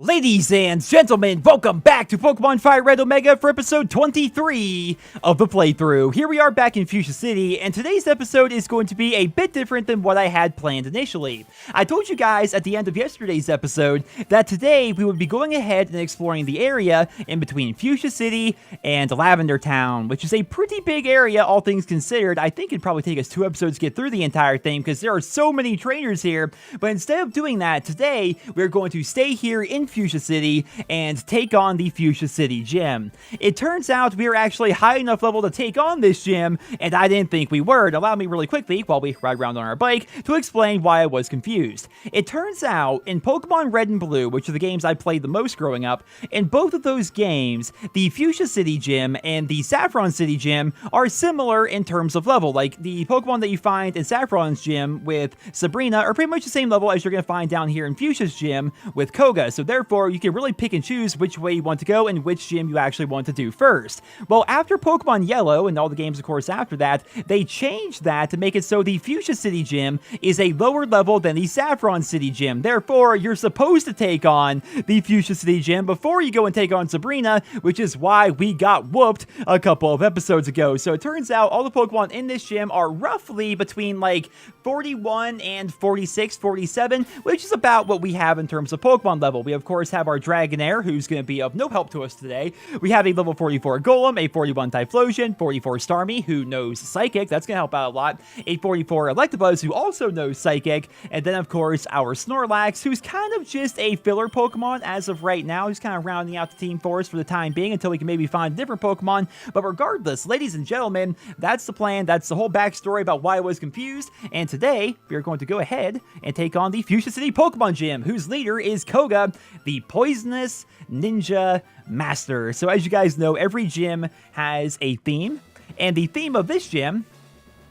Ladies and gentlemen, welcome back to Pokemon Fire Red Omega for episode 23 of the playthrough. Here we are back in Fuchsia City, and today's episode is going to be a bit different than what I had planned initially. I told you guys at the end of yesterday's episode that today we would be going ahead and exploring the area in between Fuchsia City and Lavender Town, which is a pretty big area, all things considered. I think it'd probably take us 2 episodes to get through the entire thing because there are so many trainers here, but instead of doing that, today we're going to stay here in Fuchsia City and take on the Fuchsia City gym. It turns out we are actually high enough level to take on this gym, and I didn't think we were. Allow me really quickly, while we ride around on our bike, to explain why I was confused. It turns out, in Pokemon Red and Blue, which are the games I played the most growing up, in both of those games, the Fuchsia City gym and the Saffron City gym are similar in terms of level. Like, the Pokemon that you find in Saffron's gym with Sabrina are pretty much the same level as you're going to find down here in Fuchsia's gym with Koga, so therefore you can really pick and choose which way you want to go and which gym you actually want to do first. Well, after Pokemon Yellow, and all the games of course after that, they changed that to make it so the Fuchsia City gym is a lower level than the Saffron City gym. Therefore, you're supposed to take on the Fuchsia City gym before you go and take on Sabrina, which is why we got whooped a couple of episodes ago. So it turns out all the Pokemon in this gym are roughly between like 41 and 46, 47, which is about what we have in terms of Pokemon level. We of course have our Dragonair, who's going to be of no help to us today. We have a level 44 Golem, a 41 Typhlosion, 44 Starmie, who knows Psychic, that's going to help out a lot, a 44 Electabuzz, who also knows Psychic, and then of course our Snorlax, who's kind of just a filler Pokemon as of right now. He's kind of rounding out the team for us for the time being until we can maybe find a different Pokemon. But regardless, ladies and gentlemen, that's the plan. That's the whole backstory about why I was confused. And today, we are going to go ahead and take on the Fuchsia City Pokemon Gym, whose leader is Koga, the Poisonous Ninja Master. So as you guys know, every gym has a theme, and the theme of this gym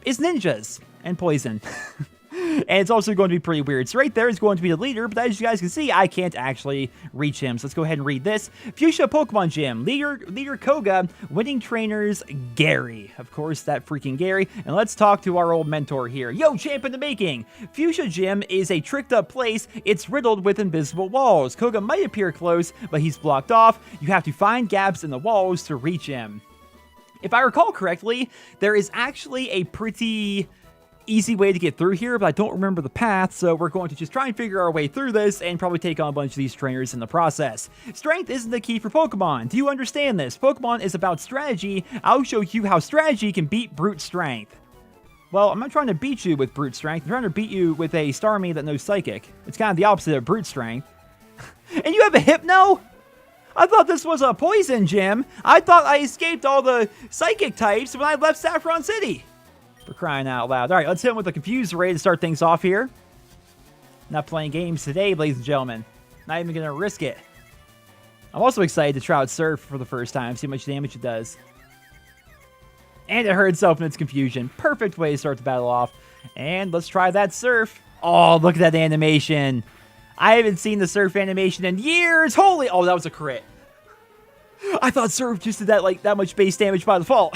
is ninjas and poison. And it's also going to be pretty weird. So right there is going to be the leader, but as you guys can see, I can't actually reach him. So let's go ahead and read this. Fuchsia Pokemon Gym, leader Koga, winning trainers Gary. Of course, that freaking Gary. And let's talk to our old mentor here. Yo, champ in the making. Fuchsia Gym is a tricked up place. It's riddled with invisible walls. Koga might appear close, but he's blocked off. You have to find gaps in the walls to reach him. If I recall correctly, there is actually a pretty easy way to get through here, but I don't remember the path, so we're going to just try and figure our way through this and probably take on a bunch of these trainers in the process. Strength isn't the key for Pokemon. Do you understand this? Pokemon is about strategy. I'll show you how strategy can beat brute strength. Well, I'm not trying to beat you with brute strength. I'm trying to beat you with a Starmie that knows Psychic. It's kind of the opposite of brute strength. And you have a Hypno? I thought this was a poison gym. I thought I escaped all the Psychic types when I left Saffron City. For crying out loud. All right, let's hit him with a Confuse Ray to start things off here. Not playing games today, ladies and gentlemen. Not even going to risk it. I'm also excited to try out Surf for the first time, see how much damage it does. And it hurt itself in its confusion. Perfect way to start the battle off. And let's try that Surf. Oh, look at that animation. I haven't seen the Surf animation in years. Holy, oh, that was a crit. I thought Surf just did that, like, that much base damage by default.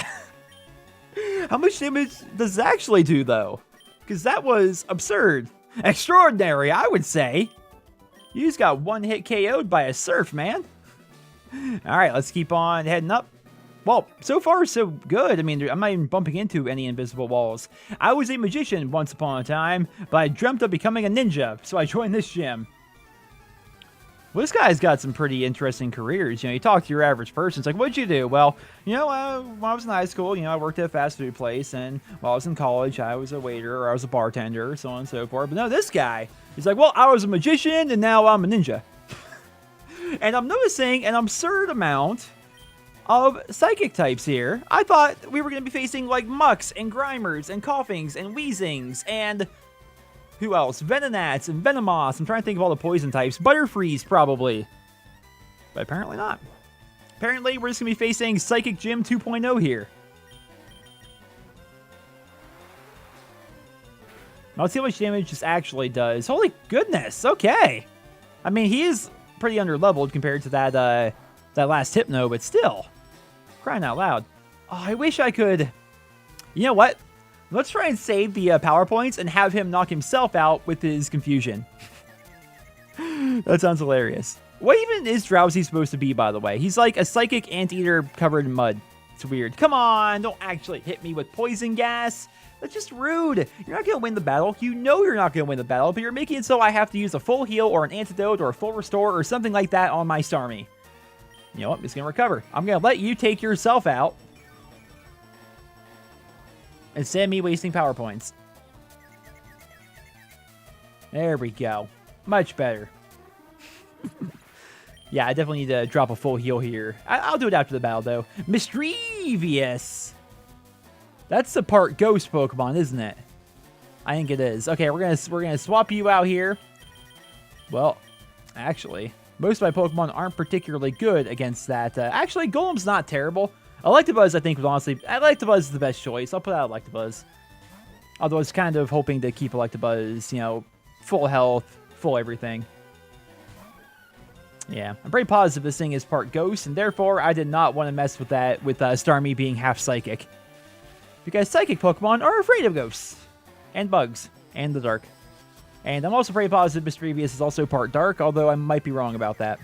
How much damage does it actually do, though? Because that was absurd. Extraordinary, I would say. You just got one hit KO'd by a Surf, man. Alright, let's keep on heading up. Well, so far, so good. I mean, I'm not even bumping into any invisible walls. I was a magician once upon a time, but I dreamt of becoming a ninja, so I joined this gym. Well, this guy's got some pretty interesting careers. You know, you talk to your average person. It's like, what'd you do? Well, you know, when I was in high school, you know, I worked at a fast food place. And while I was in college, I was a waiter or I was a bartender, so on and so forth. But no, this guy, he's like, well, I was a magician and now I'm a ninja. And I'm noticing an absurd amount of Psychic types here. I thought we were going to be facing like Mucks and Grimers and Coughings and Wheezings and who else? Venonats and Venomoths. I'm trying to think of all the poison types. Butterfrees, probably. But apparently not. Apparently, we're just going to be facing Psychic Gym 2.0 here. Let's see how much damage this actually does. Holy goodness, okay. I mean, he is pretty underleveled compared to that last Hypno, but still. Crying out loud. Oh, I wish I could. You know what? Let's try and save the power points and have him knock himself out with his confusion. That sounds hilarious. What even is Drowsy supposed to be, by the way? He's like a psychic anteater covered in mud. It's weird. Come on, don't actually hit me with poison gas. That's just rude. You're not going to win the battle. You know you're not going to win the battle, but you're making it so I have to use a full heal or an antidote or a full restore or something like that on my Starmie. You know what? I'm just going to recover. I'm going to let you take yourself out instead of me wasting power points. There we go. Much better. Yeah, I definitely need to drop a full heal here. I'll do it after the battle, though. Mischievous. That's the part ghost Pokemon, isn't it? I think it is. Okay, we're gonna swap you out here. Well, actually, most of my Pokemon aren't particularly good against that. Actually, Golem's not terrible. Electabuzz, I think, was honestly... Electabuzz is the best choice. I'll put out Electabuzz. Although I was kind of hoping to keep Electabuzz, you know, full health, full everything. Yeah, I'm pretty positive this thing is part ghost, and therefore I did not want to mess with that with Starmie being half psychic. Because psychic Pokemon are afraid of ghosts, and bugs, and the dark. And I'm also pretty positive Mischievous is also part dark, although I might be wrong about that.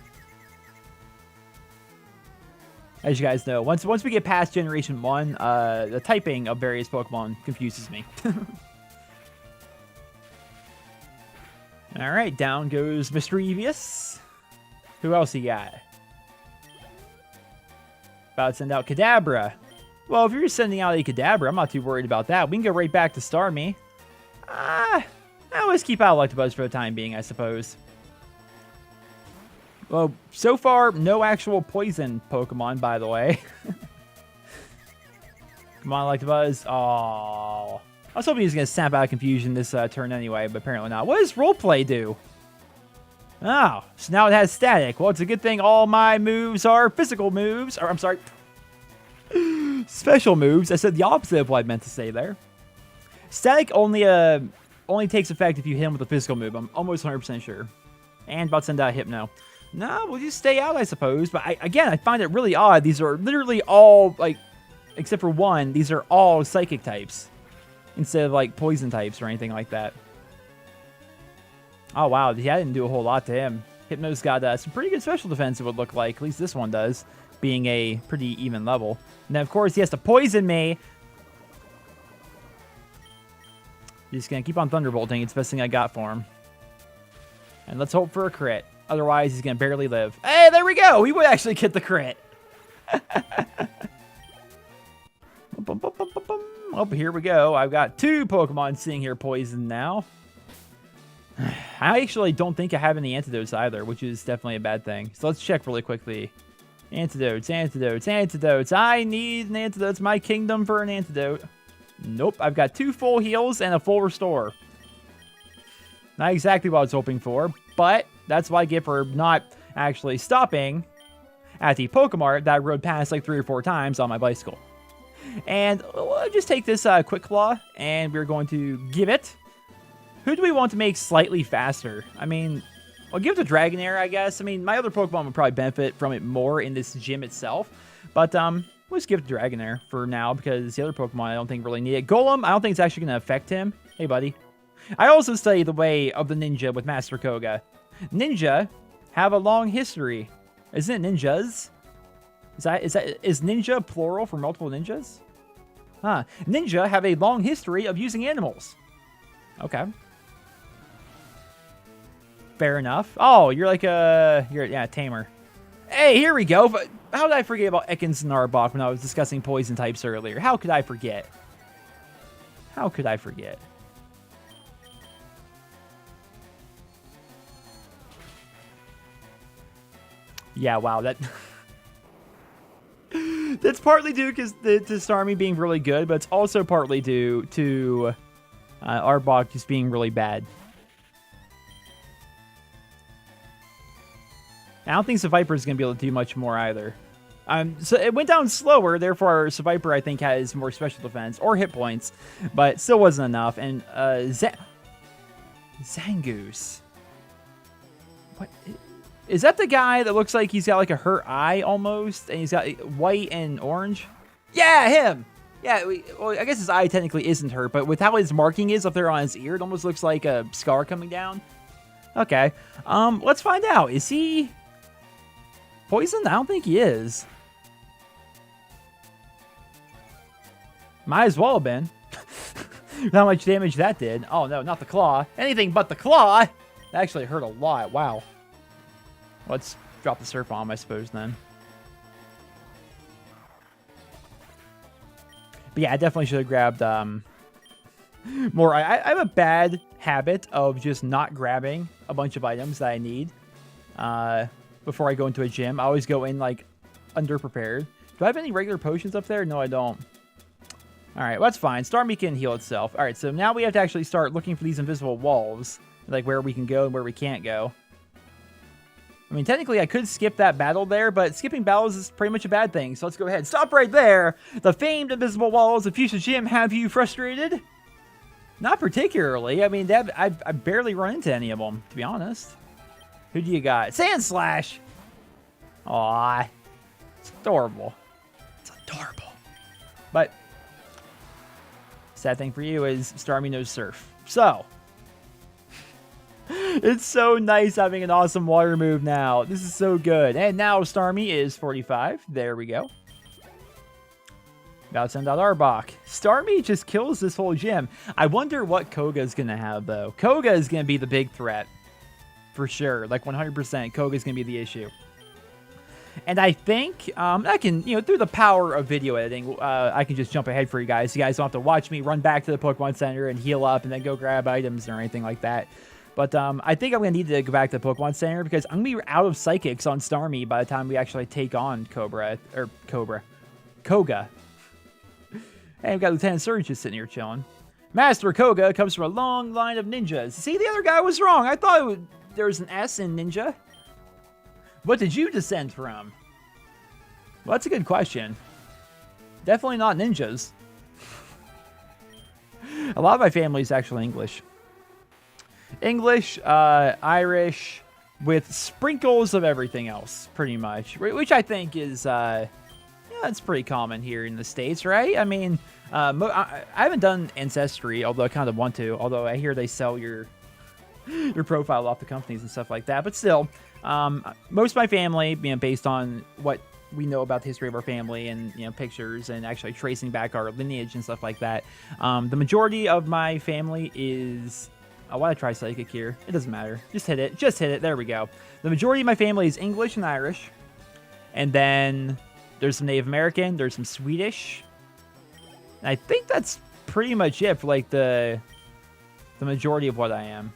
As you guys know, once we get past Generation 1, the typing of various Pokemon confuses me. Alright, down goes Mischievous. Who else you got? About to send out Kadabra. Well, if you're sending out a Kadabra, I'm not too worried about that. We can go right back to Starmie. I always keep out Electabuzz for the time being, I suppose. Well, so far, no actual poison Pokemon, by the way. Come on, Electabuzz. Oh, I was hoping he was going to snap out of confusion this turn anyway, but apparently not. What does Roleplay do? Oh, so now it has static. Well, it's a good thing all my moves are physical moves. Or, I'm sorry. Special moves. I said the opposite of what I meant to say there. Static only takes effect if you hit him with a physical move. I'm almost 100% sure. And about to send out Hypno. No, we'll just stay out, I suppose. But again, I find it really odd. These are literally all, like, except for one, these are all psychic types. Instead of, like, poison types or anything like that. Oh, wow. Yeah, I didn't do a whole lot to him. Hypno's got some pretty good special defense, it would look like. At least this one does, being a pretty even level. And then, of course, he has to poison me. He's going to keep on Thunderbolting. It's the best thing I got for him. And let's hope for a crit. Otherwise, he's going to barely live. Hey, there we go. He would actually get the crit. Oh, here we go. I've got 2 Pokemon sitting here poisoned now. I actually don't think I have any antidotes either, which is definitely a bad thing. So let's check really quickly. Antidotes, antidotes, antidotes. I need an antidote. It's my kingdom for an antidote. Nope, I've got 2 full heals and a full restore. Not exactly what I was hoping for, but that's what I get for not actually stopping at the Pokemart that I rode past like 3 or 4 times on my bicycle. And we'll just take this Quick Claw, and we're going to give it... Who do we want to make slightly faster? I mean, I'll give it to Dragonair, I guess. I mean, my other Pokemon would probably benefit from it more in this gym itself. But we'll just give it to Dragonair for now, because the other Pokemon I don't think really need it. Golem, I don't think it's actually going to affect him. Hey, buddy. I also study the way of the ninja with Master Koga. Ninja have a long history. Isn't it ninjas? Is ninja plural for multiple ninjas? Huh. Ninja have a long history of using animals. Okay. Fair enough. Oh, you're like a... yeah, tamer. Hey, here we go. But how did I forget about Ekans and Arbok when I was discussing poison types earlier? How could I forget? How could I forget? Yeah, wow, that... That's partly due to Starmie being really good, but it's also partly due to Arbok just being really bad. I don't think Seviper is going to be able to do much more either. So it went down slower, therefore Seviper, I think, has more special defense or hit points, but still wasn't enough. And Zangoose. What? Is that the guy that looks like he's got like a hurt eye almost, and he's got white and orange? Yeah, him! Yeah, well, I guess his eye technically isn't hurt, but with how his marking is up there on his ear, it almost looks like a scar coming down. Okay, let's find out. Is he Poison? I don't think he is. Might as well have been. How much damage that did. Oh no, not the claw. Anything but the claw. That actually hurt a lot. Wow. Let's drop the surf bomb, I suppose, then. But yeah, I definitely should have grabbed more. I have a bad habit of just not grabbing a bunch of items that I need before I go into a gym. I always go in, like, underprepared. Do I have any regular potions up there? No, I don't. All right, well, that's fine. Starmie can heal itself. All right, so now we have to actually start looking for these invisible walls, like where we can go and where we can't go. I mean, technically, I could skip that battle there, but skipping battles is pretty much a bad thing. So let's go ahead. Stop right there. The famed invisible walls of Fuchsia Gym have you frustrated? Not particularly. I mean, I barely run into any of them, to be honest. Who do you got? Sand Slash. Aw, it's adorable. It's adorable. But sad thing for you is Starmie knows Surf. So it's so nice having an awesome water move now. This is so good. And now Starmie is 45. There we go. About to send out Arbok. Starmie just kills this whole gym. I wonder what Koga is going to have, though. Koga is going to be the big threat. For sure. Like 100%. Koga is going to be the issue. And I think I can, through the power of video editing, I can just jump ahead for you guys. You guys don't have to watch me run back to the Pokemon Center and heal up and then go grab items or anything like that. But I think I'm going to need to go back to the Pokemon Center because I'm going to be out of Psychics on Starmie by the time we actually take on Koga. Hey, we've got Lieutenant Surge just sitting here chilling. Master Koga comes from a long line of ninjas. See, the other guy was wrong. I thought there was an S in ninja. What did you descend from? Well, that's a good question. Definitely not ninjas. A lot of my family is actually English. English, Irish, with sprinkles of everything else, pretty much. Which I think is, it's pretty common here in the States, right? I mean, I haven't done Ancestry, although I kind of want to. Although I hear they sell your profile off the companies and stuff like that. But still, most of my family, based on what we know about the history of our family and, pictures and actually tracing back our lineage and stuff like that, the majority of my family is... I want to try Psychic here. It doesn't matter. Just hit it. Just hit it. There we go. The majority of my family is English and Irish. And then there's some Native American. There's some Swedish. And I think that's pretty much it for, like, the majority of what I am.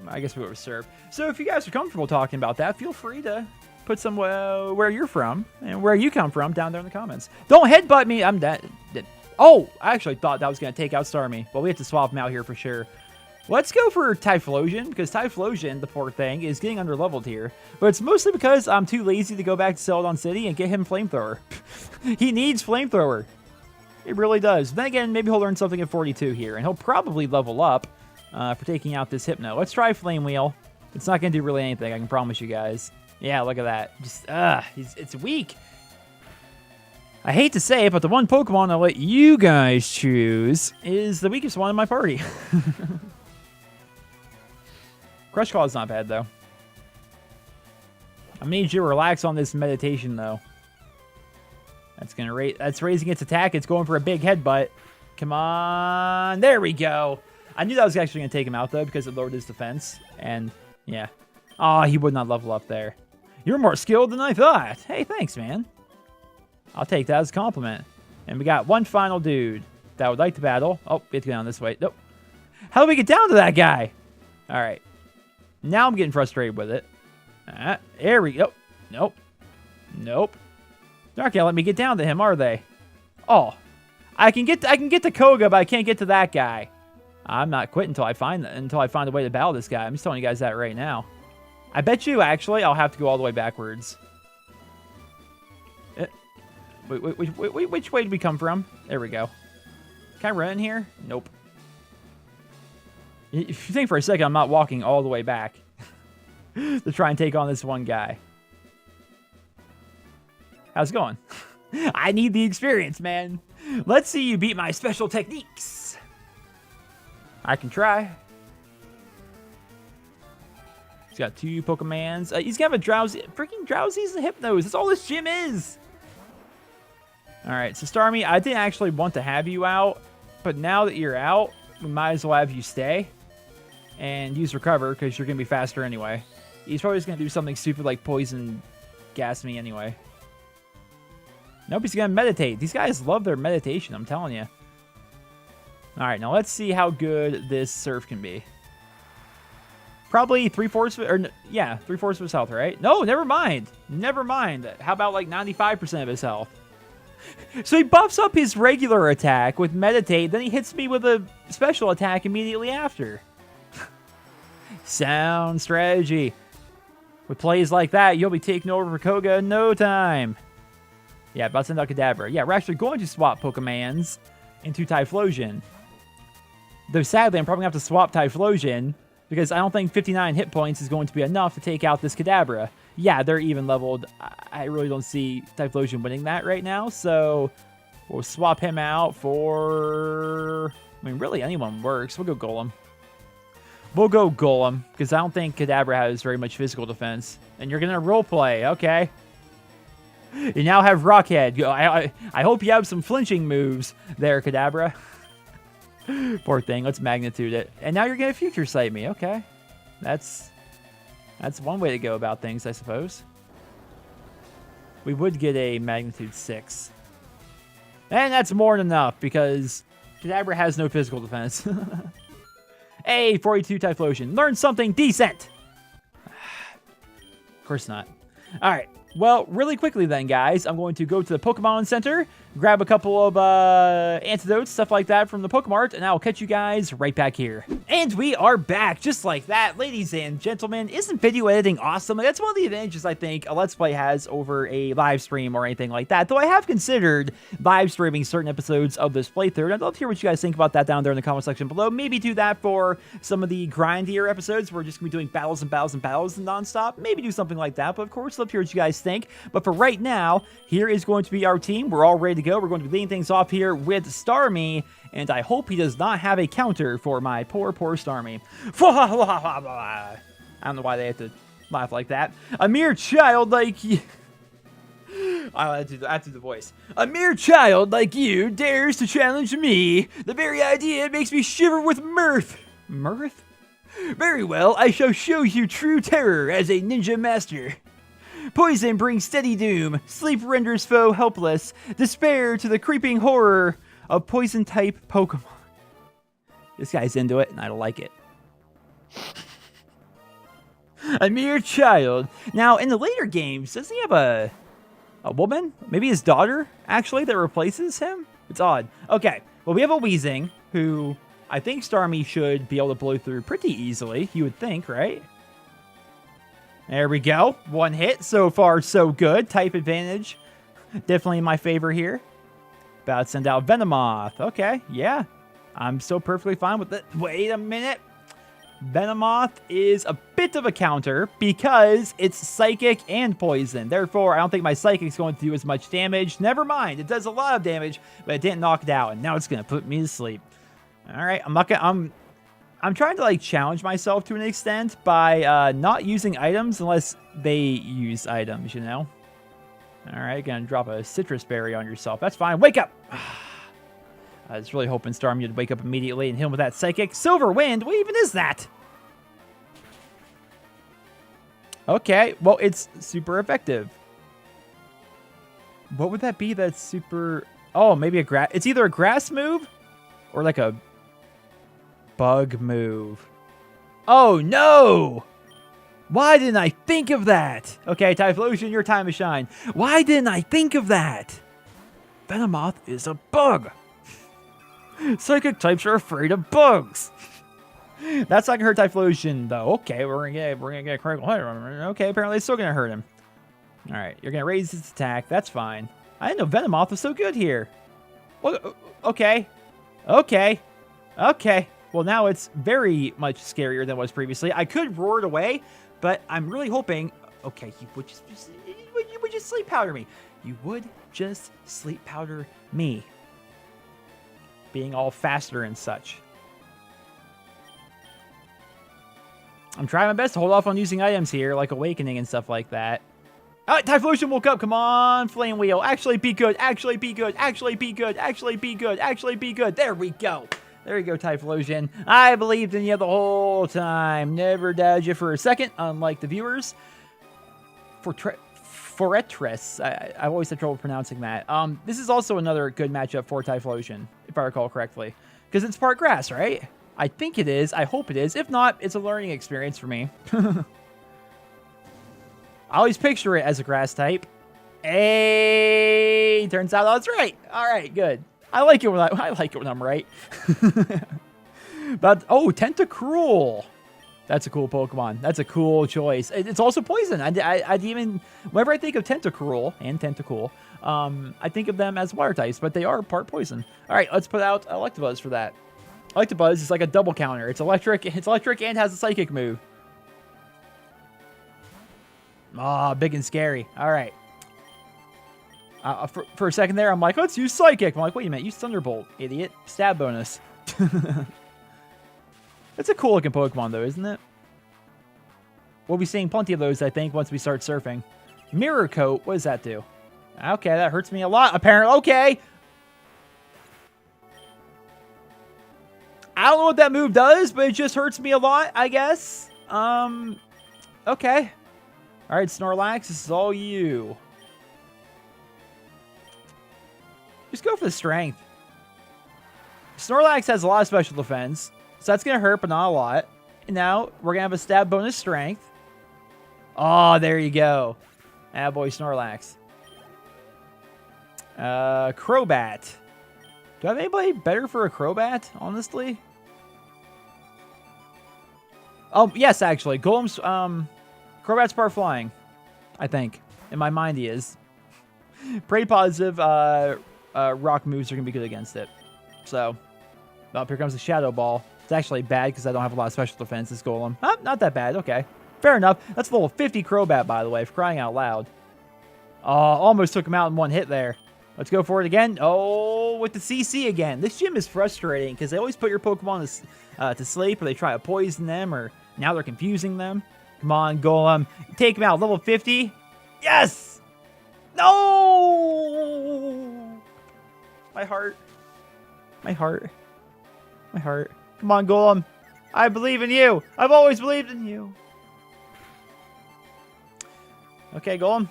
I guess we were served. So if you guys are comfortable talking about that, feel free to put some where you're from and where you come from down there in the comments. Don't headbutt me. I'm dead. Oh, I actually thought that was going to take out Starmie. Well, we have to swap him out here for sure. Let's go for Typhlosion, because Typhlosion, the poor thing, is getting underleveled here. But it's mostly because I'm too lazy to go back to Celadon City and get him Flamethrower. He needs Flamethrower. It really does. Then again, maybe he'll learn something at 42 here, and he'll probably level up for taking out this Hypno. Let's try Flame Wheel. It's not going to do really anything, I can promise you guys. Yeah, look at that. Just, it's weak. I hate to say it, but the one Pokemon I'll let you guys choose is the weakest one in my party. Crush Claw is not bad, though. I need you to relax on this meditation, though. That's raising its attack. It's going for a big headbutt. Come on. There we go. I knew that was actually going to take him out, though, because it lowered his defense. And, yeah. Oh, he would not level up there. You're more skilled than I thought. Hey, thanks, man. I'll take that as a compliment. And we got one final dude that would like to battle. Oh, we have to go down this way. Nope. How do we get down to that guy? All right. Now I'm getting frustrated with it. There we go. Nope. Nope. They're not going to let me get down to him, are they? Oh. I can get to Koga, but I can't get to that guy. I'm not quitting until I find a way to battle this guy. I'm just telling you guys that right now. I bet you, actually, I'll have to go all the way backwards. Which way did we come from? There we go. Can I run in here? Nope. If you think for a second I'm not walking all the way back to try and take on this one guy. How's it going? I need the experience, man. Let's see you beat my special techniques. I can try. He's got 2 Pokemons. He's gonna have a Drowsy. Freaking Drowsy's and Hypnos. That's all this gym is. Alright, so Starmie, I didn't actually want to have you out. But now that you're out, we might as well have you stay. And use Recover, because you're gonna be faster anyway. He's probably just gonna do something stupid like Poison Gas me anyway. Nope, he's gonna meditate. These guys love their meditation, I'm telling you. Alright, now let's see how good this Surf can be. Probably 3/4 of it, or yeah, 3/4 of his health, right? No, never mind. Never mind. How about like 95% of his health? So he buffs up his regular attack with Meditate, then he hits me with a special attack immediately after. Sound strategy. With plays like that, you'll be taking over for Koga in no time. Yeah, about to send out Kadabra. Yeah, we're actually going to swap Pokemons into Typhlosion. Though sadly, I'm probably going to have to swap Typhlosion because I don't think 59 hit points is going to be enough to take out this Kadabra. Yeah, they're even leveled. I really don't see Typhlosion winning that right now, so we'll swap him out for... I mean, really anyone works. We'll go Golem. We'll go Golem, because I don't think Kadabra has very much physical defense. And you're going to roleplay, okay. You now have Rockhead. I hope you have some flinching moves there, Kadabra. Poor thing. Let's Magnitude it. And now you're going to Future Sight me. Okay. That's one way to go about things, I suppose. We would get a Magnitude 6. And that's more than enough, because Kadabra has no physical defense. Hey, 42 Typhlosion. Learn something decent. Of course not. All right. Well, really quickly then, guys, I'm going to go to the Pokemon Center, grab a couple of antidotes, stuff like that from the Pokemart, and I'll catch you guys right back here. And we are back, just like that. Ladies and gentlemen, isn't video editing awesome? That's one of the advantages I think a Let's Play has over a live stream or anything like that, though I have considered live streaming certain episodes of this playthrough. I'd love to hear what you guys think about that down there in the comment section below. Maybe do that for some of the grindier episodes where we're just going to be doing battles and battles and battles nonstop. Maybe do something like that, but of course, love to hear what you guys think. But for right now, here is going to be our team. We're all ready to go. We're going to be leading things off here with Starmie, and I hope he does not have a counter for my poor Starmie. I don't know why they have to laugh like that. A mere child like you... I have to do the voice. A mere child like you dares to challenge me. The very idea makes me shiver with mirth. Mirth? Very well, I shall show you true terror as a ninja master. Poison brings steady doom. Sleep renders foe helpless. Despair to the creeping horror of poison-type Pokemon. This guy's into it, and I like it. A mere child. Now, in the later games, doesn't he have a woman? Maybe his daughter, actually, that replaces him? It's odd. Okay, well, we have a Weezing, who I think Starmie should be able to blow through pretty easily, you would think, right? There we go. One hit. So far, so good. Type advantage. Definitely in my favor here. About to send out Venomoth. Okay, yeah. I'm so perfectly fine with it. Wait a minute. Venomoth is a bit of a counter because it's Psychic and Poison. Therefore, I don't think my Psychic's going to do as much damage. Never mind. It does a lot of damage, but it didn't knock it out. And now it's going to put me to sleep. All right. I'm trying to like challenge myself to an extent by not using items unless they use items, you know? All right, gonna drop a citrus berry on yourself. That's fine. Wake up! I was really hoping Starmie would wake up immediately and hit him with that Psychic. Silver Wind? What even is that? Okay, well, it's super effective. What would that be that's super... Oh, maybe a grass... It's either a grass move or like a... bug move. Oh, no! Why didn't I think of that? Okay, Typhlosion, your time to shine. Why didn't I think of that? Venomoth is a bug. Psychic types are afraid of bugs. That's not gonna hurt Typhlosion, though. Okay, we're gonna get a critical hit. Okay, apparently it's still gonna hurt him. All right, you're gonna raise his attack. That's fine. I didn't know Venomoth was so good here. Well, okay. Well, now it's very much scarier than it was previously. I could roar it away, but I'm really hoping... Okay, you would just sleep powder me. You would just sleep powder me. Being all faster and such. I'm trying my best to hold off on using items here, like Awakening and stuff like that. Oh, Typhlosion woke up. Come on, Flame Wheel. Actually be good. Actually be good. Actually be good. Actually be good. Actually be good. There we go. There you go, Typhlosion. I believed in you the whole time. Never doubted you for a second, unlike the viewers. Fortress. I've always had trouble pronouncing that. This is also another good matchup for Typhlosion, if I recall correctly. Because it's part grass, right? I think it is. I hope it is. If not, it's a learning experience for me. I always picture it as a grass type. Hey, turns out that's right. All right, good. I like it when I'm right. But oh, Tentacruel. That's a cool Pokemon. That's a cool choice. It's also poison. I'd even whenever I think of Tentacruel and Tentacool, I think of them as water types, but they are part poison. All right, let's put out Electabuzz for that. Electabuzz is like a double counter. It's electric and has a psychic move. Ah, big and scary. All right. For a second there, I'm like, let's use Psychic. I'm like, wait a minute, use Thunderbolt, idiot. Stab bonus. It's a cool looking Pokemon, though, isn't it? We'll be seeing plenty of those, I think, once we start surfing. Mirror Coat, what does that do? Okay, that hurts me a lot, apparently. Okay. I don't know what that move does, but it just hurts me a lot, I guess. Okay. All right, Snorlax, this is all you. Just go for the strength. Snorlax has a lot of special defense, so that's going to hurt, but not a lot. And now we're going to have a stab bonus strength. Oh, there you go. Attaboy, Snorlax. Crobat. Do I have anybody better for a Crobat, honestly? Oh, yes, actually. Golem's, Crobat's part flying, I think. In my mind, he is. Pretty positive rock moves are going to be good against it. So, up here comes the Shadow Ball. It's actually bad because I don't have a lot of special defense, this Golem. Oh, not that bad. Okay. Fair enough. That's a level 50 Crobat, by the way, for crying out loud. Oh, almost took him out in one hit there. Let's go for it again. Oh, with the CC again. This gym is frustrating because they always put your Pokemon to sleep, or they try to poison them, or now they're confusing them. Come on, Golem. Take him out. Level 50. Yes! No! My heart. My heart. My heart. Come on, Golem. I believe in you. I've always believed in you. Okay, Golem.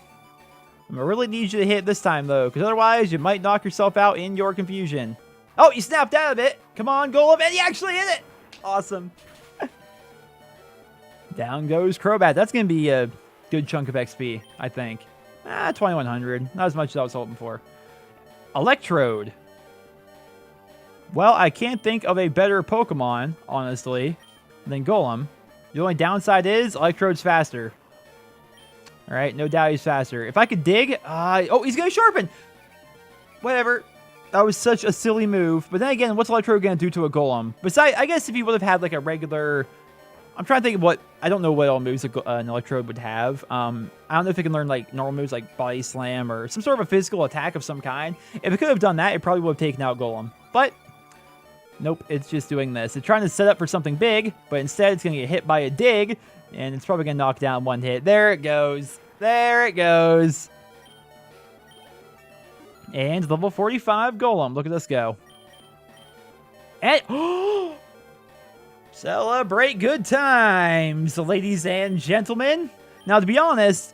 I'm going to really need you to hit this time, though, because otherwise you might knock yourself out in your confusion. Oh, you snapped out of it. Come on, Golem. And you actually hit it. Awesome. Down goes Crobat. That's going to be a good chunk of XP, I think. 2,100. Not as much as I was hoping for. Electrode. Well, I can't think of a better Pokemon, honestly, than Golem. The only downside is Electrode's faster. All right, no doubt he's faster. If I could dig... oh, he's going to Sharpen! Whatever. That was such a silly move. But then again, what's Electrode going to do to a Golem? Besides, I guess if he would have had like a regular... I'm trying to think of what... I don't know what all moves an Electrode would have. I don't know if it can learn like normal moves like Body Slam or some sort of a physical attack of some kind. If it could have done that, it probably would have taken out Golem. But... nope, it's just doing this. It's trying to set up for something big, but instead it's going to get hit by a dig, and it's probably going to knock down one hit. There it goes. There it goes. And level 45 Golem. Look at this go. And... celebrate good times, ladies and gentlemen. Now, to be honest...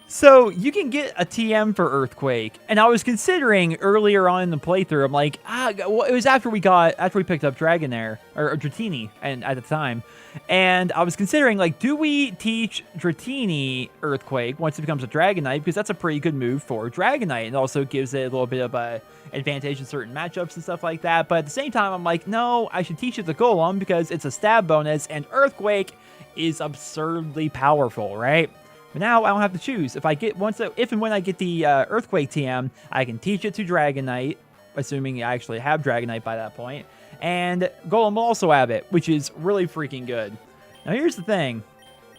so, you can get a TM for Earthquake, and I was considering earlier on in the playthrough, I'm like, well, it was after we picked up Dragonair, or Dratini, and at the time, and I was considering, like, do we teach Dratini Earthquake once it becomes a Dragonite, because that's a pretty good move for Dragonite, and also gives it a little bit of a advantage in certain matchups and stuff like that, but at the same time, I'm like, no, I should teach it the Golem, because it's a stab bonus, and Earthquake is absurdly powerful, right? But now I don't have to choose. If and when I get the Earthquake TM, I can teach it to Dragonite, assuming I actually have Dragonite by that point. And Golem will also have it, which is really freaking good. Now here's the thing.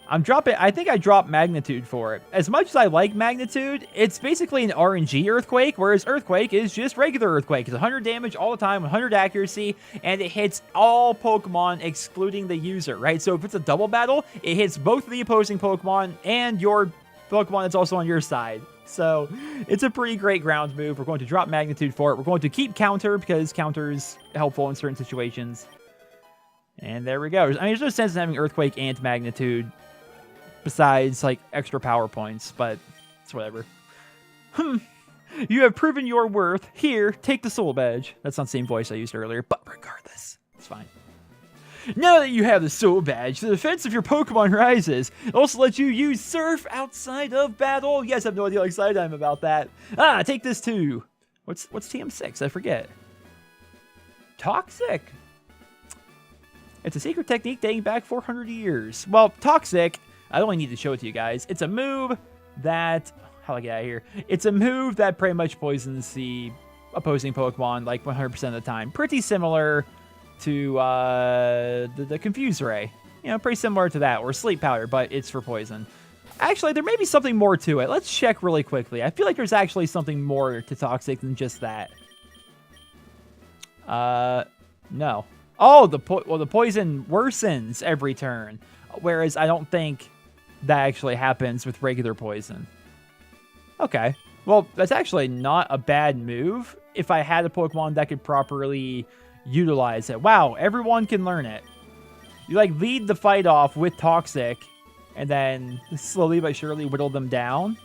I think I dropped Magnitude for it. As much as I like Magnitude, it's basically an RNG Earthquake, whereas Earthquake is just regular Earthquake. It's 100 damage all the time, 100 accuracy, and it hits all Pokemon excluding the user, right? So if it's a double battle, it hits both of the opposing Pokemon and your Pokemon that's also on your side. So it's a pretty great ground move. We're going to drop Magnitude for it. We're going to keep Counter because Counter is helpful in certain situations. And there we go. I mean, there's no sense in having Earthquake and Magnitude besides, like, extra power points, but it's whatever. You have proven your worth. Here, take the Soul Badge. That's not the same voice I used earlier, but regardless, it's fine. Now that you have the Soul Badge, the defense of your Pokemon rises. It also lets you use Surf outside of battle. You guys have no idea how excited I am about that. Take this too. What's TM6? I forget. Toxic. It's a secret technique dating back 400 years. Well, Toxic, I don't need to show it to you guys. It's a move that... How do I get out of here? It's a move that pretty much poisons the opposing Pokemon like 100% of the time. Pretty similar to the Confuse Ray. You know, pretty similar to that. Or Sleep Powder, but it's for poison. Actually, there may be something more to it. Let's check really quickly. I feel like there's actually something more to Toxic than just that. No. Oh, the poison worsens every turn, whereas I don't think that actually happens with regular poison. Okay, well, that's actually not a bad move if I had a Pokemon that could properly utilize it. Wow, everyone can learn it. You, like, lead the fight off with Toxic, and then slowly but surely whittle them down.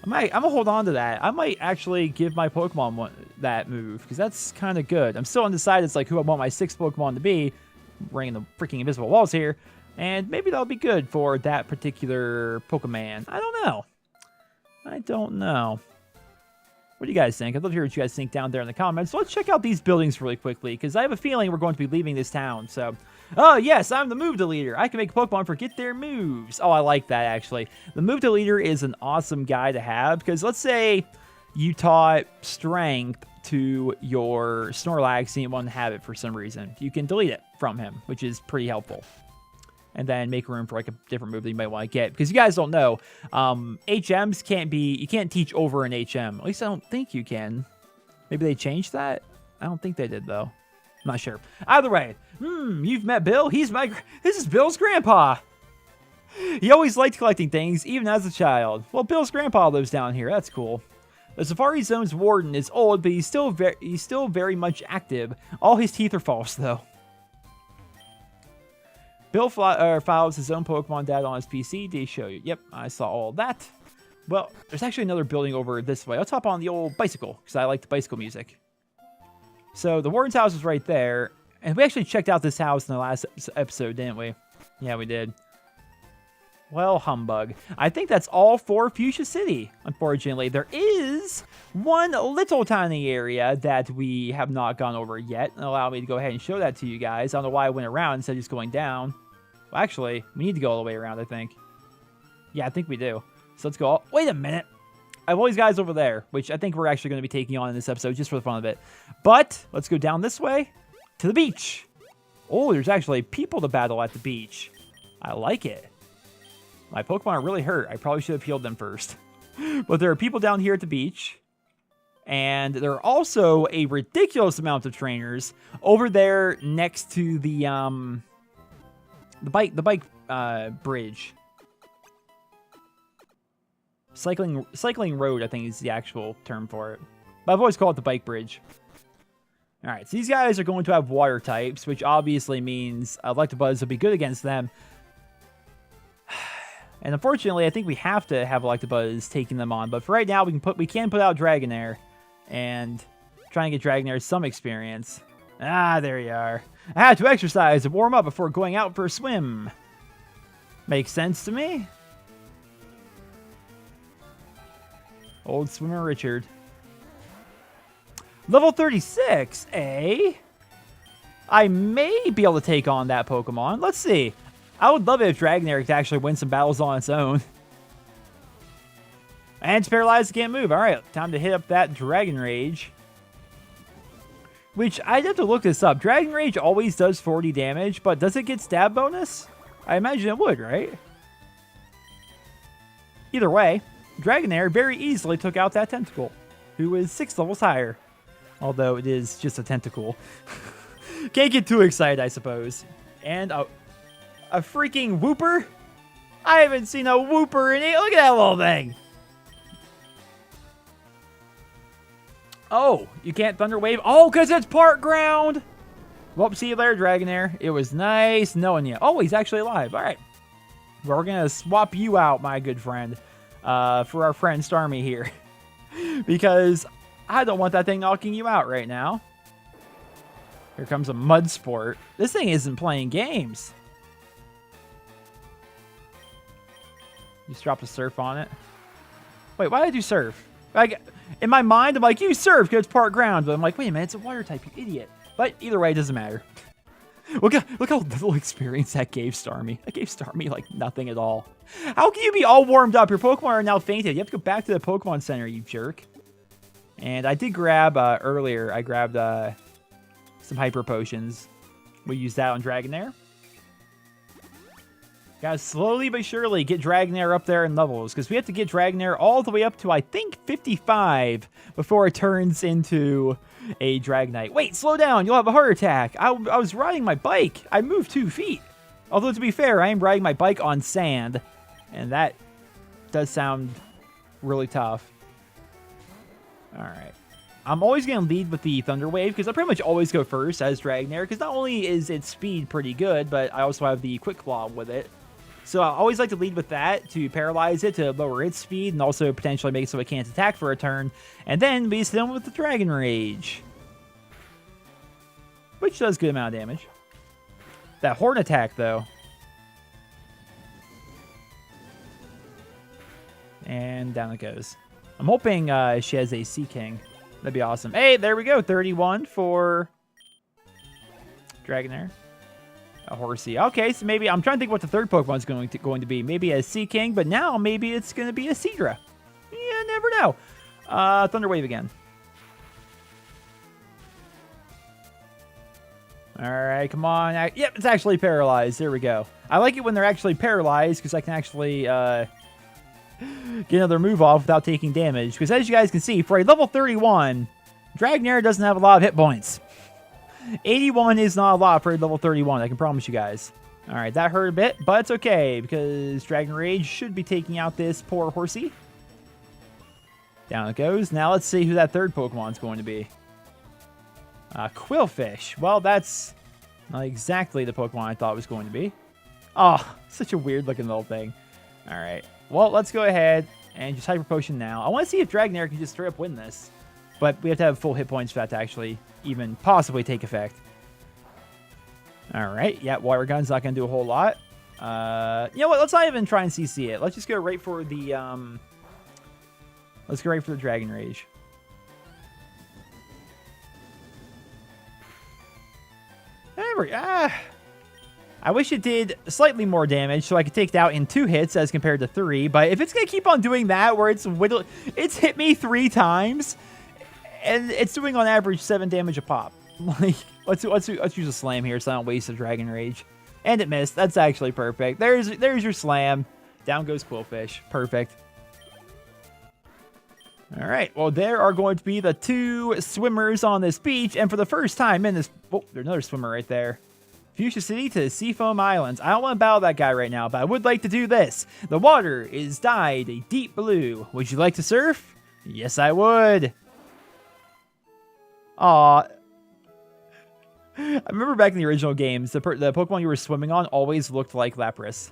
I'm gonna hold on to that. I might actually give my Pokemon that move, because that's kind of good. I'm still undecided as like who I want my 6th Pokemon to be. Ringing the freaking invisible walls here. And maybe that'll be good for that particular Pokemon. I don't know. What do you guys think? I'd love to hear what you guys think down there in the comments. So let's check out these buildings really quickly, because I have a feeling we're going to be leaving this town. So, oh yes, I'm the move deleter. I can make a Pokemon forget their moves. Oh, I like that, actually. The move deleter is an awesome guy to have, because let's say you taught Strength to your Snorlax and you want to have it for some reason. You can delete it from him, which is pretty helpful. And then make room for like a different move that you might want to get. Because you guys don't know, HMs can't be, you can't teach over an HM. At least I don't think you can. Maybe they changed that? I don't think they did, though. I'm not sure. Either way, you've met Bill. This is Bill's grandpa. He always liked collecting things, even as a child. Well, Bill's grandpa lives down here. That's cool. The Safari Zone's warden is old, but he's still very much active. All his teeth are false, though. Bill files his own Pokemon data on his PC. Did he show you? Yep, I saw all that. Well, there's actually another building over this way. Let's hop on the old bicycle, because I like the bicycle music. So the warden's house is right there. And we actually checked out this house in the last episode, didn't we? Yeah, we did. Well, humbug. I think that's all for Fuchsia City, unfortunately. There is one little tiny area that we have not gone over yet. Allow me to go ahead and show that to you guys. I don't know why I went around instead of just going down. Well, actually, we need to go all the way around, I think. Yeah, I think we do. So let's go. Wait a minute. I have all these guys over there, which I think we're actually going to be taking on in this episode just for the fun of it. But let's go down this way to the beach. Oh, there's actually people to battle at the beach. I like it. My Pokemon are really hurt. I probably should have healed them first. But there are people down here at the beach. And there are also a ridiculous amount of trainers over there next to the bike bridge. Cycling road, I think, is the actual term for it. But I've always called it the bike bridge. Alright, so these guys are going to have water types, which obviously means Electabuzz will be good against them. And unfortunately, I think we have to have Electabuzz taking them on. But for right now, we can put out Dragonair and try and get Dragonair some experience. Ah, there you are. I had to exercise and warm up before going out for a swim. Makes sense to me. Old swimmer Richard. Level 36, eh? I may be able to take on that Pokemon. Let's see. I would love it if Dragonair could actually win some battles on its own. And it's paralyzed, can't move. Alright, time to hit up that Dragon Rage. Which, I'd have to look this up. Dragon Rage always does 40 damage, but does it get stab bonus? I imagine it would, right? Either way, Dragonair very easily took out that Tentacle, who is 6 levels higher. Although it is just a Tentacle. Can't get too excited, I suppose. And a freaking Wooper? I haven't seen a Wooper in it. Look at that little thing. Oh, you can't Thunder Wave? Oh, because it's part ground. Well, see you later, Dragonair. It was nice knowing you. Oh, he's actually alive. All right. Well, we're going to swap you out, my good friend, for our friend Starmie here. Because I don't want that thing knocking you out right now. Here comes a Mud Sport. This thing isn't playing games. Just drop a Surf on it. Wait, why did I do Surf? Like, in my mind, I'm like, you Surf because it's part ground. But I'm like, wait a minute, it's a water type, you idiot. But either way, it doesn't matter. Look how little experience that gave Starmie. That gave Starmie, like, nothing at all. How can you be all warmed up? Your Pokemon are now fainted. You have to go back to the Pokemon Center, you jerk. And I did grab, earlier, I grabbed some Hyper Potions. We used that on Dragonair. Gotta slowly but surely get Dragonair up there in levels, because we have to get Dragonair all the way up to, I think, 55 before it turns into a Dragonite. Wait, slow down. You'll have a heart attack. I was riding my bike. I moved 2 feet. Although, to be fair, I am riding my bike on sand, and that does sound really tough. All right. I'm always going to lead with the Thunder Wave, because I pretty much always go first as Dragonair, because not only is its speed pretty good, but I also have the Quick Claw with it. So I always like to lead with that to paralyze it, to lower its speed, and also potentially make it so it can't attack for a turn. And then we done with the Dragon Rage, which does good amount of damage. That Horn attack, though. And down it goes. I'm hoping she has a Sea King. That'd be awesome. Hey, there we go. 31 for Dragonair. A Horsey. Okay, so maybe I'm trying to think what the third Pokemon's going to be. Maybe a Sea King, but now maybe it's going to be a Seadra. Yeah, never know. Thunder Wave again. All right, come on. Yep, it's actually paralyzed. There we go. I like it when they're actually paralyzed because I can actually get another move off without taking damage. Because as you guys can see, for a level 31, Dragonair doesn't have a lot of hit points. 81 is not a lot for a level 31, I can promise you guys. All right, that hurt a bit, but it's okay because Dragon Rage should be taking out this poor Horsey. Down it goes. Now let's see who that third Pokemon's going to be. Quillfish. Well, that's not exactly the Pokemon I thought it was going to be. Oh, such a weird looking little thing. All right. Well, let's go ahead and just Hyper Potion now. I want to see if Dragonair can just straight up win this. But we have to have full hit points for that to actually even possibly take effect. All right. Yeah, Water Gun's not going to do a whole lot. You know what? Let's not even try and CC it. Let's just go right for the let's go right for the Dragon Rage. I wish it did slightly more damage so I could take it out in 2 hits as compared to 3. But if it's going to keep on doing that where it's hit me 3 times and it's doing on average 7 damage a pop. Like, let's use a Slam here so I don't waste a Dragon Rage. And it missed. That's actually perfect. There's your Slam. Down goes Quillfish. Perfect. All right. Well, there are going to be the 2 swimmers on this beach. And for the first time in this... Oh, there's another swimmer right there. Fuchsia City to Seafoam Islands. I don't want to battle that guy right now, but I would like to do this. The water is dyed a deep blue. Would you like to surf? Yes, I would. Aw. I remember back in the original games, the Pokemon you were swimming on always looked like Lapras.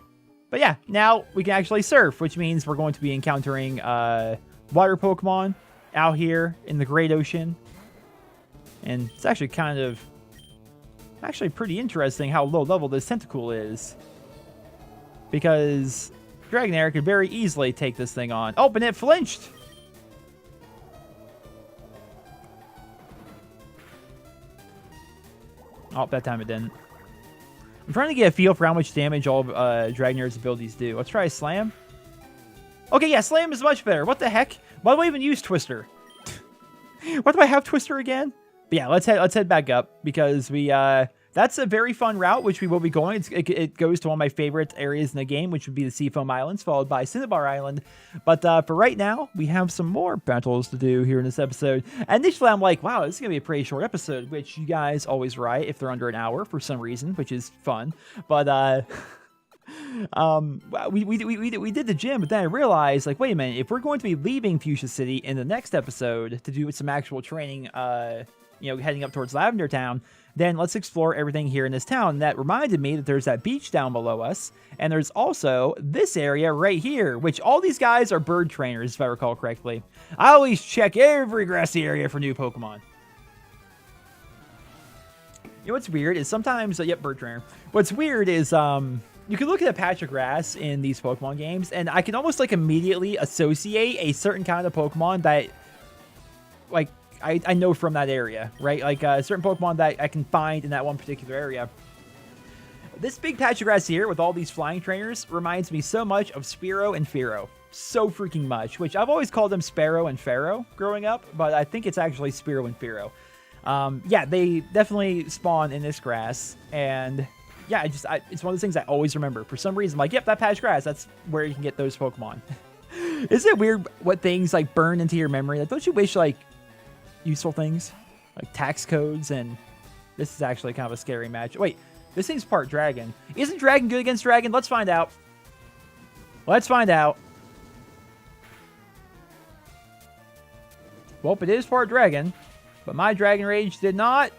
But yeah, now we can actually surf, which means we're going to be encountering water Pokemon out here in the Great Ocean. And it's actually pretty interesting how low level this Tentacool is. Because Dragonair could very easily take this thing on. Oh, and it flinched! Oh, that time it didn't. I'm trying to get a feel for how much damage all of Dragonair's abilities do. Let's try a Slam. Okay, yeah, Slam is much better. What the heck? Why do I even use Twister? Why do I have Twister again? But yeah, let's head back up because we that's a very fun route, which we will be going. It goes to one of my favorite areas in the game, which would be the Seafoam Islands, followed by Cinnabar Island. But for right now, we have some more battles to do here in this episode. And initially, I'm like, wow, this is going to be a pretty short episode, which you guys always write if they're under an hour for some reason, which is fun. But we did the gym, but then I realized, like, wait a minute, if we're going to be leaving Fuchsia City in the next episode to do some actual training, heading up towards Lavender Town, then let's explore everything here in this town. And that reminded me that there's that beach down below us, and there's also this area right here, which all these guys are bird trainers, if I recall correctly. I always check every grassy area for new Pokemon. You know what's weird is sometimes, yep, bird trainer. What's weird is, you can look at a patch of grass in these Pokemon games, and I can almost, like, immediately associate a certain kind of Pokemon that, like, I know from that area, right? Like, a certain Pokemon that I can find in that one particular area. This big patch of grass here with all these flying trainers reminds me so much of Spearow and Fearow. So freaking much, which I've always called them Sparrow and Pharaoh growing up, but I think it's actually Spearow and Fearow. Yeah, they definitely spawn in this grass, and yeah, it's one of those things I always remember. For some reason, I'm like, yep, that patch of grass, that's where you can get those Pokemon. Isn't it weird what things, like, burn into your memory? Like, don't you wish, like, useful things? Like tax codes, and this is actually kind of a scary match. Wait, this thing's part dragon. Isn't dragon good against dragon? Let's find out. Let's find out. Well, it is part dragon, but my Dragon Rage did not.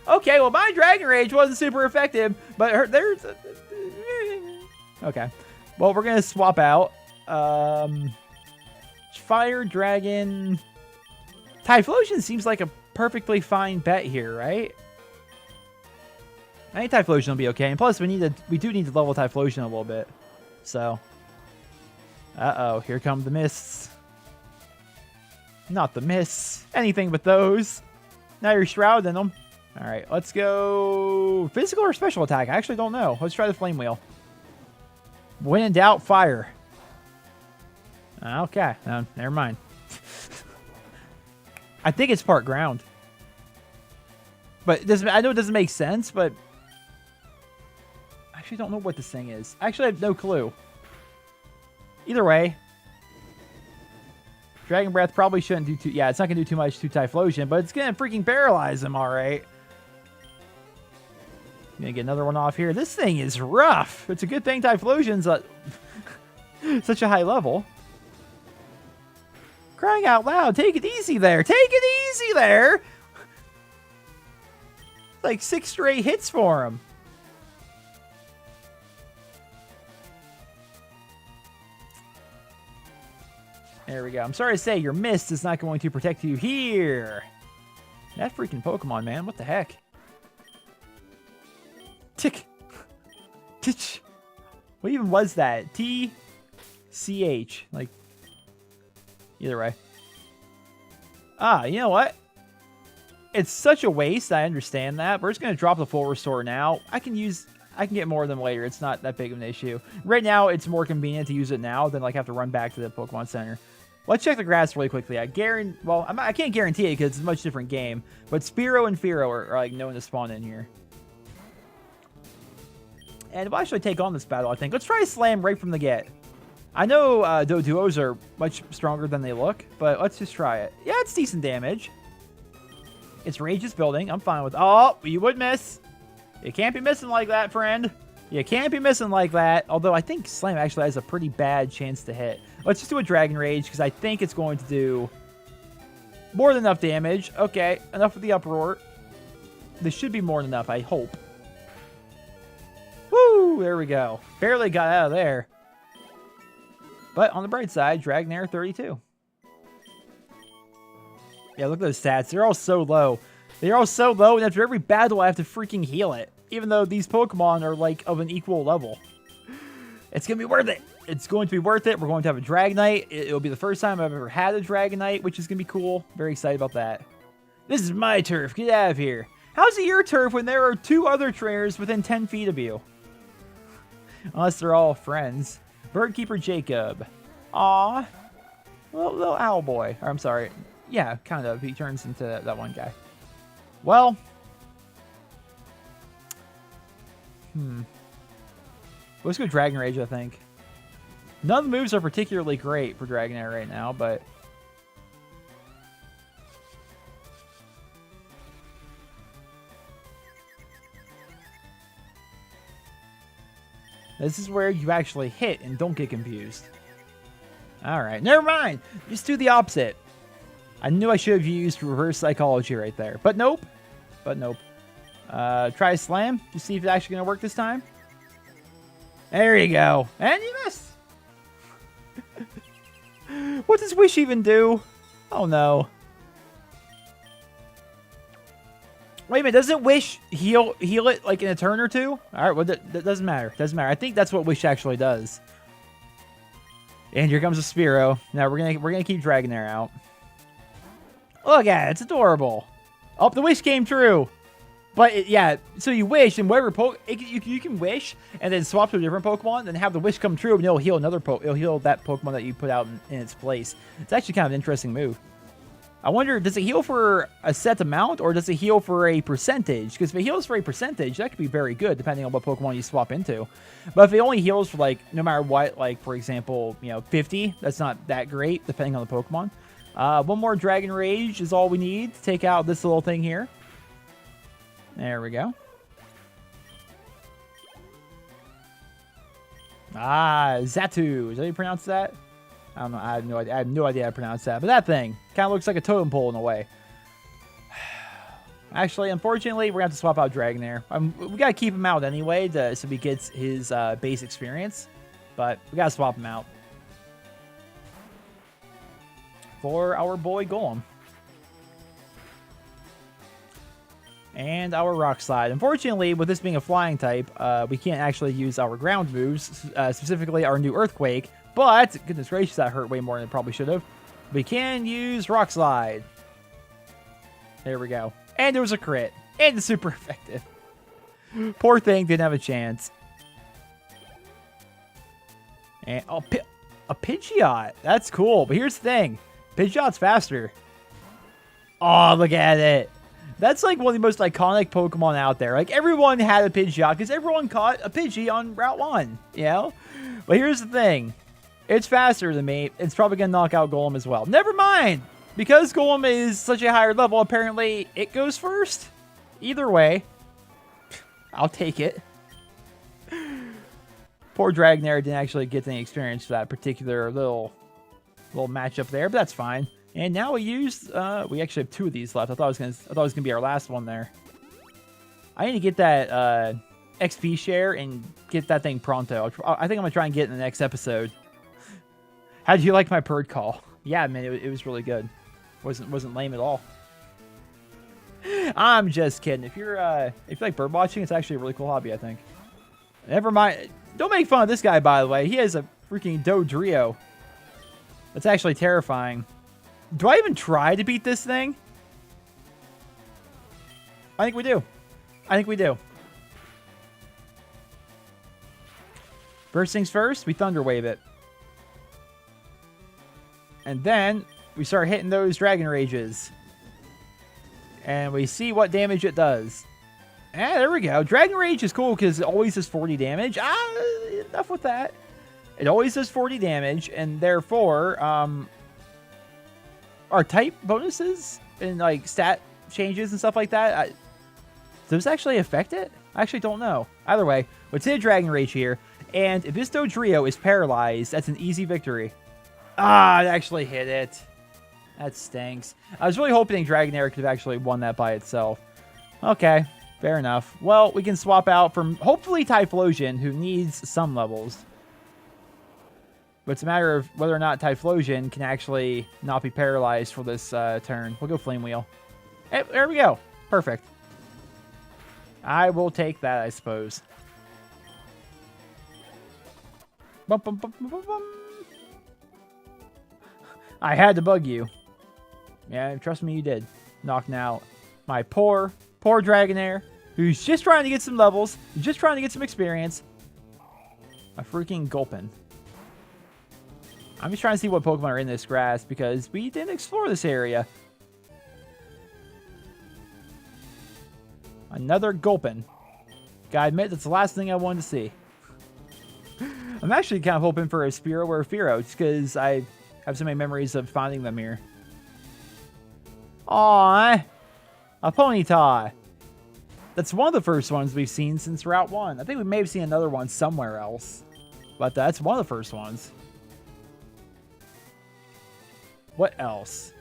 Okay, well, my Dragon Rage wasn't super effective, but there's... Okay. Well, we're going to swap out. Fire Dragon... Typhlosion seems like a perfectly fine bet here, right? I think Typhlosion will be okay. And plus, we do need to level Typhlosion a little bit. So... Uh-oh, here come the mists. Not the mists. Anything but those. Now you're shrouding them. Alright, let's go... Physical or special attack? I actually don't know. Let's try the Flame Wheel. When in doubt, fire. Okay, no, never mind. I think it's part ground. But I know it doesn't make sense, but... I actually don't know what this thing is. Actually, I have no clue. Either way... Dragon Breath probably shouldn't do too... Yeah, it's not going to do too much to Typhlosion, but it's going to freaking paralyze him, alright. Gonna get another one off here. This thing is rough. It's a good thing Typhlosion's at such a high level. Crying out loud, take it easy there. Take it easy there. Like 6 straight hits for him. There we go. I'm sorry to say, your mist is not going to protect you here. That freaking Pokemon, man. What the heck? Tick. Titch. What even was that? T-C-H. Like, either way. Ah, you know what? It's such a waste. I understand that. We're just going to drop the full restore now. I can get more of them later. It's not that big of an issue. Right now, it's more convenient to use it now than like have to run back to the Pokemon Center. Let's check the grass really quickly. I can't guarantee it because it's a much different game. But Spearow and Fearow are like known to spawn in here. And we'll actually take on this battle, I think. Let's try Slam right from the get. I know Doduos are much stronger than they look, but let's just try it. Yeah, it's decent damage. Its rage is building. I'm fine with... Oh, you would miss. You can't be missing like that, friend. You can't be missing like that. Although I think Slam actually has a pretty bad chance to hit. Let's just do a Dragon Rage because I think it's going to do more than enough damage. Okay, enough of the Uproar. This should be more than enough, I hope. Woo! There we go. Barely got out of there. But on the bright side, Dragonair 32. Yeah, look at those stats. They're all so low. They're all so low, and after every battle, I have to freaking heal it. Even though these Pokemon are, like, of an equal level. It's going to be worth it. It's going to be worth it. We're going to have a Dragonite. It'll be the first time I've ever had a Dragonite, which is going to be cool. Very excited about that. This is my turf. Get out of here. How's it your turf when there are 2 other trainers within 10 feet of you? Unless they're all friends. Birdkeeper Jacob. Aw. Little owl boy. Or, I'm sorry. Yeah, kind of. He turns into that one guy. Well, Let's go Dragon Rage, I think. None of the moves are particularly great for Dragonair right now, but... This is where you actually hit and don't get confused. Alright, never mind! Just do the opposite. I knew I should have used reverse psychology right there. But nope. Try Slam to see if it's actually going to work this time. There you go. And you missed! What does Wish even do? Oh no. Wait a minute, doesn't Wish heal it like in a turn or two? Alright, well that doesn't matter. Doesn't matter. I think that's what Wish actually does. And here comes a Spearow. Now we're gonna keep Dragonair out. Look at it, it's adorable. Oh, the wish came true. But yeah, so you wish, and whatever you can wish, and then swap to a different Pokemon, then have the wish come true, and it'll heal it'll heal that Pokemon that you put out in its place. It's actually kind of an interesting move. I wonder, does it heal for a set amount, or does it heal for a percentage? Because if it heals for a percentage, that could be very good, depending on what Pokemon you swap into. But if it only heals for, like, no matter what, like, for example, 50, that's not that great, depending on the Pokemon. One more Dragon Rage is all we need to take out this little thing here. There we go. Zatu. Is that how you pronounce that? I don't know. I have no idea. I have no idea how to pronounce that. But that thing kind of looks like a totem pole in a way. Actually, unfortunately, we're going to have to swap out Dragonair. We got to keep him out anyway so he gets his base experience. But we got to swap him out for our boy Golem. And our Rock Slide. Unfortunately, with this being a flying type, we can't actually use our ground moves, specifically our new Earthquake. But, goodness gracious, that hurt way more than it probably should have. We can use Rock Slide. There we go. And there was a crit. And it's super effective. Poor thing didn't have a chance. And a Pidgeot. That's cool. But here's the thing. Pidgeot's faster. Oh, look at it. That's like one of the most iconic Pokemon out there. Like, everyone had a Pidgeot because everyone caught a Pidgey on Route 1, you know? But here's the thing. It's faster than me. It's probably going to knock out Golem as well. Never mind. Because Golem is such a higher level, apparently it goes first. Either way, I'll take it. Poor Dragonair didn't actually get any experience for that particular little matchup there, but that's fine. And now we used, we actually have 2 of these left. I thought it was gonna be our last one there. I need to get that XP share and get that thing pronto. I think I'm gonna try and get it in the next episode. How did you like my bird call? Yeah, man, it was really good. Wasn't lame at all. I'm just kidding. If you like bird watching, it's actually a really cool hobby, I think. Never mind. Don't make fun of this guy, by the way. He has a freaking Dodrio. That's actually terrifying. Do I even try to beat this thing? I think we do. I think we do. First things first, we Thunder Wave it. And then we start hitting those Dragon Rages. And we see what damage it does. Yeah, there we go. Dragon Rage is cool because it always does 40 damage. Enough with that. It always does 40 damage, and therefore, our type bonuses and like stat changes and stuff like that, does this actually affect it? I actually don't know. Either way, let's hit a Dragon Rage here, and if this Dodrio is paralyzed, that's an easy victory. It actually hit it. That stinks. I was really hoping Dragonair could have actually won that by itself. Okay, fair enough. Well, we can swap out from hopefully Typhlosion, who needs some levels. But it's a matter of whether or not Typhlosion can actually not be paralyzed for this turn. We'll go Flame Wheel. Hey, there we go. Perfect. I will take that, I suppose. Bum, bum, bum, bum, bum. I had to bug you. Yeah, trust me, you did. Knocking out my poor Dragonair, who's just trying to get some levels, just trying to get some experience. A freaking Gulpin. I'm just trying to see what Pokemon are in this grass because we didn't explore this area. Another Gulpin. Gotta admit, that's the last thing I wanted to see. I'm actually kind of hoping for a Spearow or a Fearow, just because I have so many memories of finding them here. Aww, a Ponyta. That's one of the first ones we've seen since Route 1. I think we may have seen another one somewhere else, but that's one of the first ones. What else?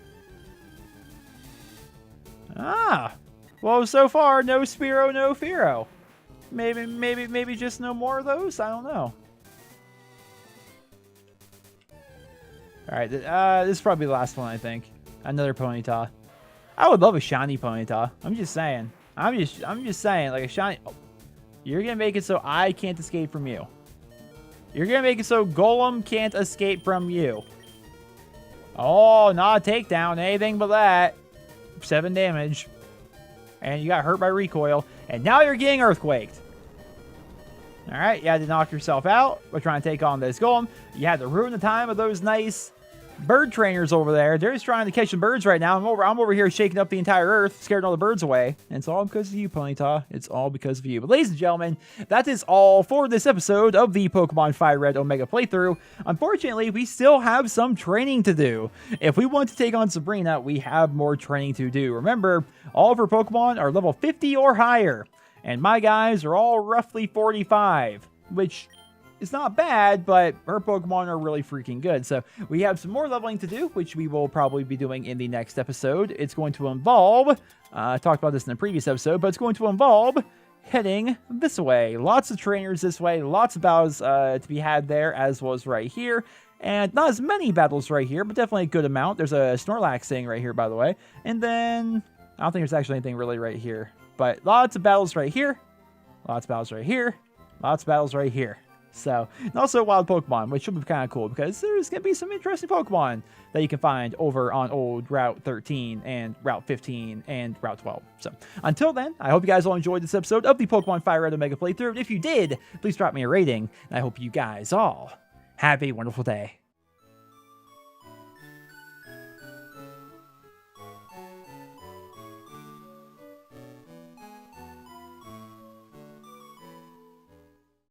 Ah, well, so far, no Spearow, no Fearow. Maybe just no more of those? I don't know. Alright, this is probably the last one, I think. Another Ponyta. I would love a shiny Ponyta. I'm just saying. I'm just saying, like a shiny... Oh, you're gonna make it so I can't escape from you. You're gonna make it so Golem can't escape from you. Oh, not a takedown. Anything but that. 7 damage. And you got hurt by recoil. And now you're getting earthquaked. Alright, you had to knock yourself out. We're trying to take on this Golem. You had to ruin the time of those nice bird trainers over there. They're just trying to catch some birds right now. I'm over here shaking up the entire earth, scaring all the birds away. And it's all because of you, Ponyta. It's all because of you. But ladies and gentlemen, that is all for this episode of the Pokemon Fire Red Omega playthrough. Unfortunately, we still have some training to do. If we want to take on Sabrina, we have more training to do. Remember, all of her Pokemon are level 50 or higher. And my guys are all roughly 45, which is not bad, but her Pokemon are really freaking good. So we have some more leveling to do, which we will probably be doing in the next episode. It's going to involve, I talked about this in the previous episode, but it's going to involve heading this way. Lots of trainers this way, lots of battles to be had there, as was right here. And not as many battles right here, but definitely a good amount. There's a Snorlax thing right here, by the way. And then, I don't think there's actually anything really right here. But lots of battles right here, lots of battles right here, lots of battles right here. So, and also wild Pokemon, which should be kind of cool because there's going to be some interesting Pokemon that you can find over on old Route 13 and Route 15 and Route 12. So, until then, I hope you guys all enjoyed this episode of the Pokemon Fire Red Omega playthrough. And if you did, please drop me a rating. And I hope you guys all have a wonderful day.